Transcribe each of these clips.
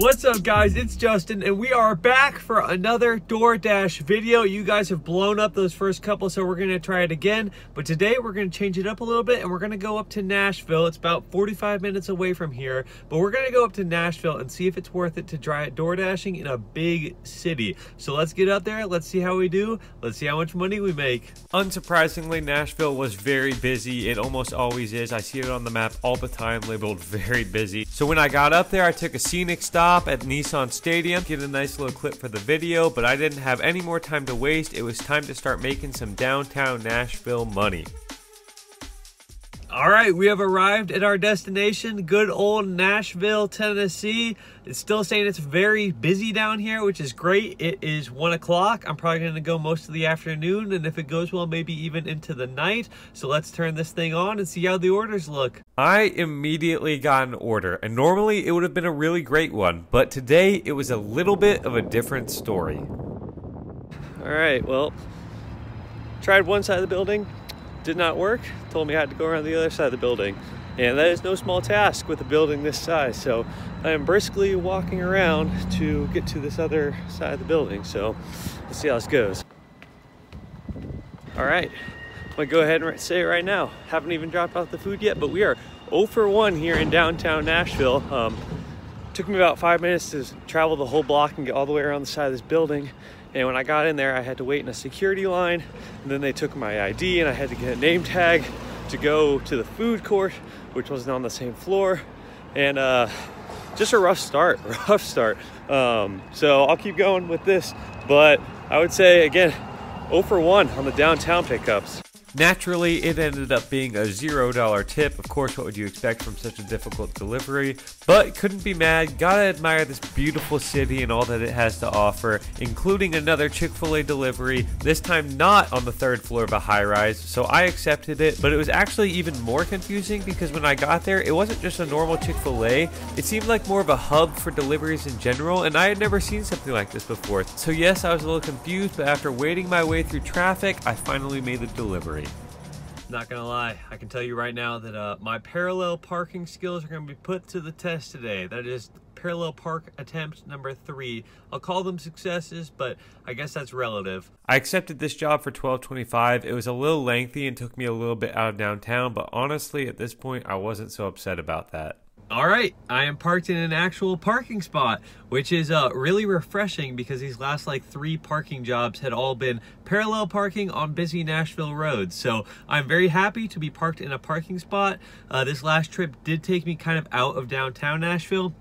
What's up guys, it's Justin and we are back for another DoorDash video. You guys have blown up those first couple, so we're gonna try it again. But today we're gonna change it up a little bit and we're gonna go up to Nashville. It's about 45 minutes away from here, but we're gonna go up to Nashville and see if it's worth it to try DoorDashing in a big city. So let's get out there, let's see how we do, let's see how much money we make. Unsurprisingly, Nashville was very busy. It almost always is. I see it on the map all the time labeled very busy. So when I got up there, I took a scenic stop at Nissan Stadium, get a nice little clip for the video, but I didn't have any more time to waste. It was time to start making some downtown Nashville money. All right, we have arrived at our destination, good old Nashville, Tennessee. It's still saying it's very busy down here, which is great. It is 1 o'clock. I'm probably gonna go most of the afternoon, and if it goes well, maybe even into the night. So let's turn this thing on and see how the orders look. I immediately got an order, and normally it would have been a really great one, but today it was a little bit of a different story. All right, well, tried one side of the building, did not work. Told me I had to go around the other side of the building, and that is no small task with a building this size. So I am briskly walking around to get to this other side of the building. So let's see how this goes. All right, I'm gonna go ahead and say it right now. Haven't even dropped off the food yet, but we are 0 for 1 here in downtown Nashville. Took me about 5 minutes to travel the whole block and get all the way around the side of this building. And when I got in there, I had to wait in a security line, and then they took my ID and I had to get a name tag to go to the food court, which wasn't on the same floor. And just a rough start. So I'll keep going with this, but I would say, again, 0 for 1 on the downtown pickups. Naturally, it ended up being a $0 tip. Of course, what would you expect from such a difficult delivery? But couldn't be mad. Gotta admire this beautiful city and all that it has to offer, including another Chick-fil-A delivery, this time not on the 3rd floor of a high-rise. So I accepted it, but it was actually even more confusing because when I got there, it wasn't just a normal Chick-fil-A. It seemed like more of a hub for deliveries in general, and I had never seen something like this before. So yes, I was a little confused, but after waiting my way through traffic, I finally made the delivery. Not gonna lie, I can tell you right now that my parallel parking skills are gonna be put to the test today. That is parallel park attempt number 3. I'll call them successes, but I guess that's relative. I accepted this job for $12.25. It was a little lengthy and took me a little bit out of downtown, but honestly, at this point, I wasn't so upset about that. All right, I am parked in an actual parking spot, which is really refreshing because these last like 3 parking jobs had all been parallel parking on busy Nashville roads. So I'm very happy to be parked in a parking spot. This last trip did take me kind of out of downtown Nashville.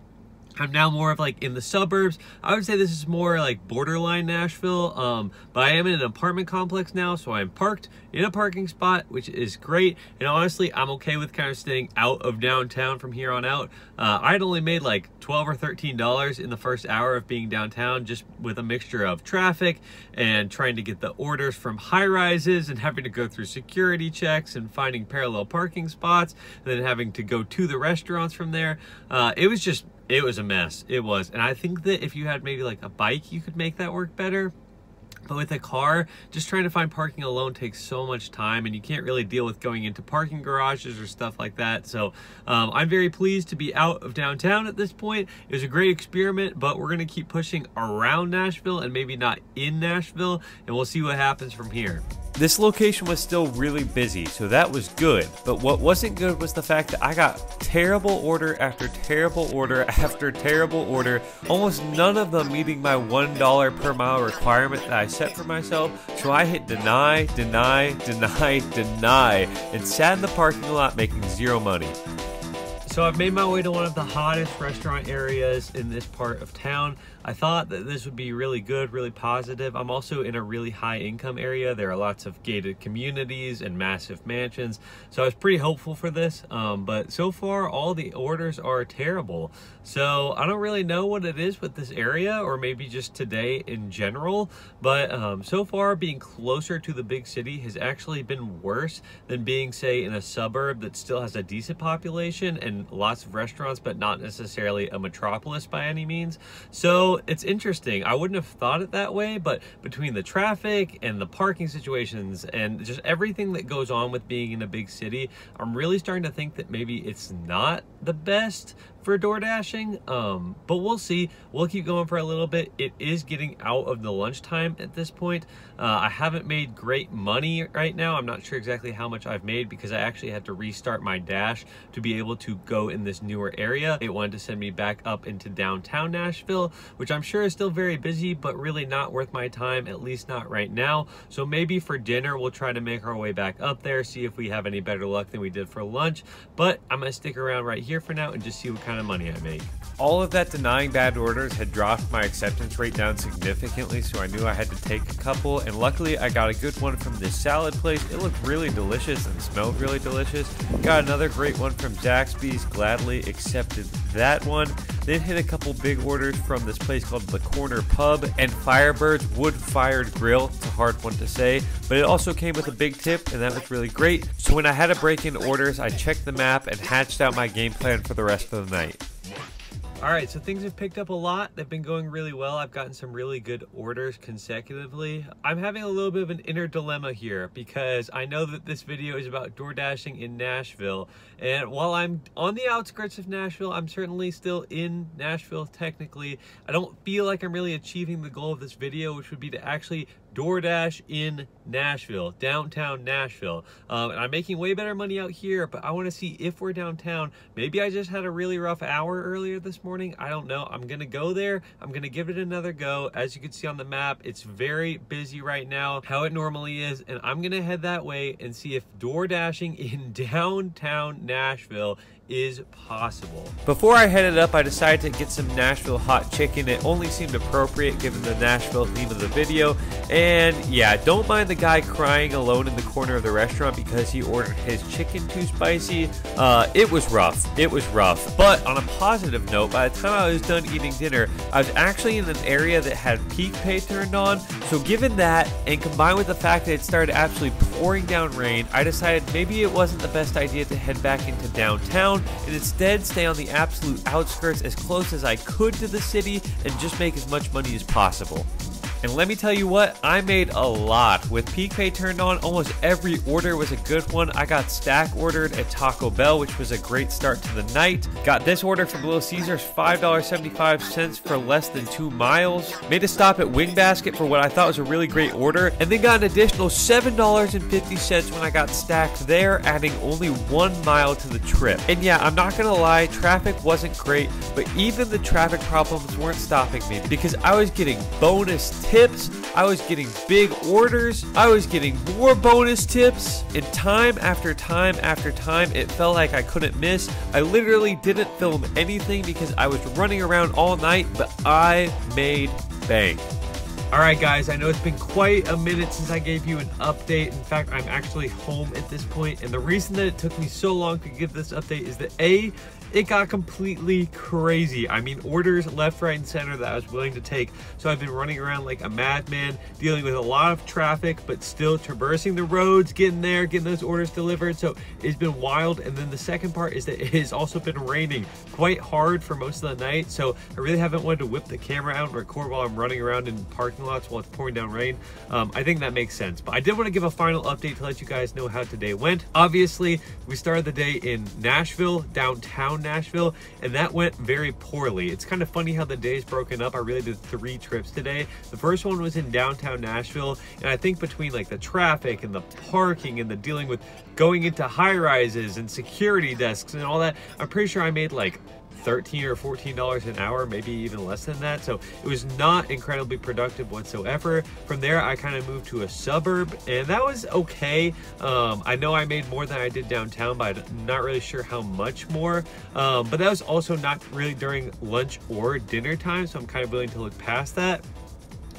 I'm now more of like in the suburbs. I would say this is more like borderline Nashville, but I am in an apartment complex now, so I'm parked in a parking spot, which is great. And honestly, I'm okay with kind of staying out of downtown from here on out. I'd only made like $12 or $13 in the first hour of being downtown, just with a mixture of traffic and trying to get the orders from high rises and having to go through security checks and finding parallel parking spots, and then having to go to the restaurants from there. It was a mess. It was. And I think that if you had maybe like a bike, you could make that work better. But with a car, just trying to find parking alone takes so much time, and you can't really deal with going into parking garages or stuff like that. So I'm very pleased to be out of downtown at this point. It was a great experiment, but we're going to keep pushing around Nashville and maybe not in Nashville, and we'll see what happens from here. This location was still really busy, so that was good. But what wasn't good was the fact that I got terrible order after terrible order after terrible order, almost none of them meeting my $1 per mile requirement that I set for myself. So I hit deny, deny, deny, deny, and sat in the parking lot making 0 money. So I've made my way to one of the hottest restaurant areas in this part of town. I thought that this would be really good, really positive. I'm also in a really high income area. There are lots of gated communities and massive mansions. So I was pretty hopeful for this, but so far all the orders are terrible. So I don't really know what it is with this area, or maybe just today in general, but so far being closer to the big city has actually been worse than being, say, in a suburb that still has a decent population and lots of restaurants, but not necessarily a metropolis by any means. So it's interesting. I wouldn't have thought it that way, but between the traffic and the parking situations and just everything that goes on with being in a big city, I'm really starting to think that maybe it's not the best, for DoorDashing, but we'll see. We'll keep going for a little bit. It is getting out of the lunchtime at this point. I haven't made great money right now. I'm not sure exactly how much I've made because I actually had to restart my Dash to be able to go in this newer area. It wanted to send me back up into downtown Nashville, which I'm sure is still very busy, but really not worth my time, at least not right now. So maybe for dinner, we'll try to make our way back up there, see if we have any better luck than we did for lunch. But I'm gonna stick around right here for now and just see what kind of money I make. All of that denying bad orders had dropped my acceptance rate down significantly, so I knew I had to take a couple, and luckily I got a good one from this salad place. It looked really delicious and smelled really delicious. Got another great one from Zaxby's, gladly accepted that one. Then hit a couple big orders from this place called The Corner Pub and Firebird's wood-fired grill. It's a hard one to say, but it also came with a big tip, and that was really great. So when I had to break in orders, I checked the map and hatched out my game plan for the rest of the night. All right, so things have picked up a lot. They've been going really well. I've gotten some really good orders consecutively. I'm having a little bit of an inner dilemma here because I know that this video is about DoorDashing in Nashville. And while I'm on the outskirts of Nashville, I'm certainly still in Nashville technically. I don't feel like I'm really achieving the goal of this video, which would be to actually DoorDash in Nashville, downtown Nashville. And I'm making way better money out here, but I want to see if we're downtown. Maybe I just had a really rough hour earlier this morning. I don't know. I'm going to go there. I'm going to give it another go. As you can see on the map, it's very busy right now, how it normally is. And I'm going to head that way and see if DoorDashing in downtown Nashville is possible. Before I headed up, I decided to get some Nashville hot chicken. It only seemed appropriate given the Nashville theme of the video. And yeah, don't mind the guy crying alone in the corner of the restaurant because he ordered his chicken too spicy. It was rough. It was rough. But on a positive note, by the time I was done eating dinner, I was actually in an area that had peak pay turned on. So given that, and combined with the fact that it started actually pouring down rain, I decided maybe it wasn't the best idea to head back into downtown and instead stay on the absolute outskirts as close as I could to the city and just make as much money as possible. And let me tell you what, I made a lot. With peak pay turned on, almost every order was a good one. I got stack ordered at Taco Bell, which was a great start to the night. Got this order from Little Caesars, $5.75 for less than 2 miles. Made a stop at Wing Basket for what I thought was a really great order, and then got an additional $7.50 when I got stacked there, adding only 1 mile to the trip. And yeah, I'm not gonna lie, traffic wasn't great, but even the traffic problems weren't stopping me because I was getting bonus tips, I was getting big orders, I was getting more bonus tips, and time after time after time, it felt like I couldn't miss. I literally didn't film anything because I was running around all night, but I made bank. Alright guys, I know it's been quite a minute since I gave you an update. In fact, I'm actually home at this point, and the reason that it took me so long to give this update is that A, it got completely crazy. I mean, orders left, right, and center that I was willing to take. So I've been running around like a madman, dealing with a lot of traffic, but still traversing the roads, getting there, getting those orders delivered. So it's been wild. And then the second part is that it has also been raining quite hard for most of the night. So I really haven't wanted to whip the camera out and record while I'm running around in parking lots while it's pouring down rain. I think that makes sense. But I did want to give a final update to let you guys know how today went. Obviously, we started the day in Nashville, downtown Nashville, and that went very poorly. It's kind of funny how the day's broken up. I really did 3 trips today. The first one was in downtown Nashville, and I think between like the traffic and the parking and the dealing with going into high rises and security desks and all that, I'm pretty sure I made like $13 or $14 an hour, maybe even less than that. So it was not incredibly productive whatsoever. From there, I kind of moved to a suburb, and that was okay. I know I made more than I did downtown, but I'm not really sure how much more. But that was also not really during lunch or dinner time, so I'm kind of willing to look past that.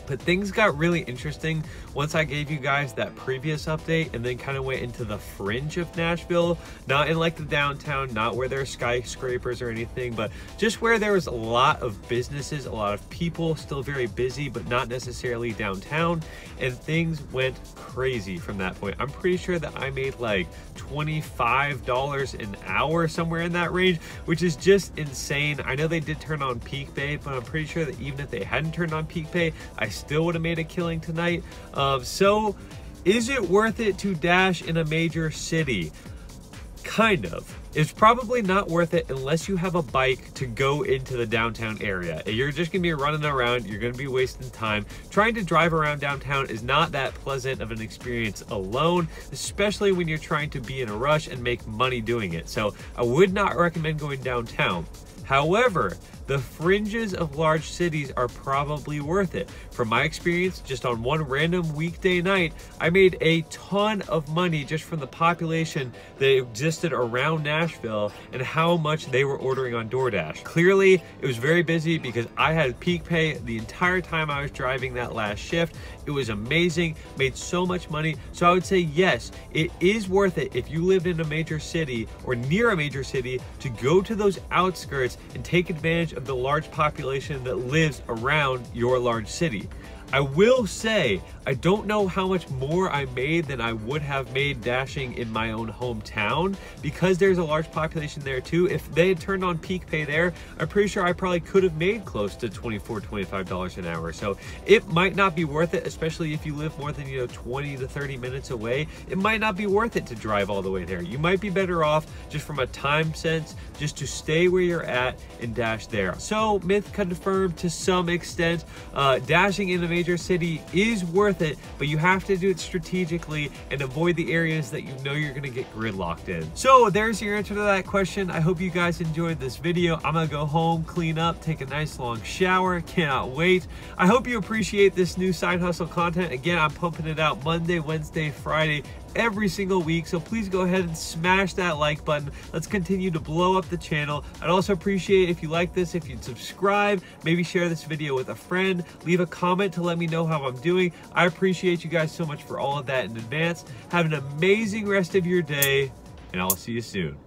But things got really interesting once I gave you guys that previous update and then kind of went into the fringe of Nashville, not in like the downtown, not where there are skyscrapers or anything, but just where there was a lot of businesses, a lot of people, still very busy, but not necessarily downtown, and things went crazy from that point. I'm pretty sure that I made like $25 an hour, somewhere in that range, which is just insane. I know they did turn on peak pay, but I'm pretty sure that even if they hadn't turned on peak pay, I still would have made a killing tonight. So is it worth it to dash in a major city? Kind of. It's probably not worth it unless you have a bike to go into the downtown area. You're just gonna be running around, you're gonna be wasting time. Trying to drive around downtown is not that pleasant of an experience alone, especially when you're trying to be in a rush and make money doing it. So I would not recommend going downtown. However, the fringes of large cities are probably worth it. From my experience, just on one random weekday night, I made a ton of money just from the population that existed around Nashville and how much they were ordering on DoorDash. Clearly, it was very busy because I had peak pay the entire time I was driving that last shift. It was amazing, made so much money. So I would say, yes, it is worth it if you lived in a major city or near a major city to go to those outskirts and take advantage of the large population that lives around your large city. I will say, I don't know how much more I made than I would have made dashing in my own hometown because there's a large population there too. If they had turned on peak pay there, I'm pretty sure I probably could have made close to $24, $25 an hour. So it might not be worth it, especially if you live more than 20 to 30 minutes away. It might not be worth it to drive all the way there. You might be better off just from a time sense, just to stay where you're at and dash there. So myth confirmed to some extent, dashing in a major city is worth it, but you have to do it strategically and avoid the areas that you know you're gonna get gridlocked in. So there's your answer to that question. I hope you guys enjoyed this video. I'm gonna go home, clean up, take a nice long shower. Cannot wait. I hope you appreciate this new side hustle content. Again, I'm pumping it out Monday, Wednesday, Friday, every single week, so please go ahead and smash that like button. Let's continue to blow up the channel. I'd also appreciate if you like this, if you'd subscribe, maybe share this video with a friend, leave a comment to let me know how I'm doing. I appreciate you guys so much for all of that in advance. Have an amazing rest of your day, and I'll see you soon.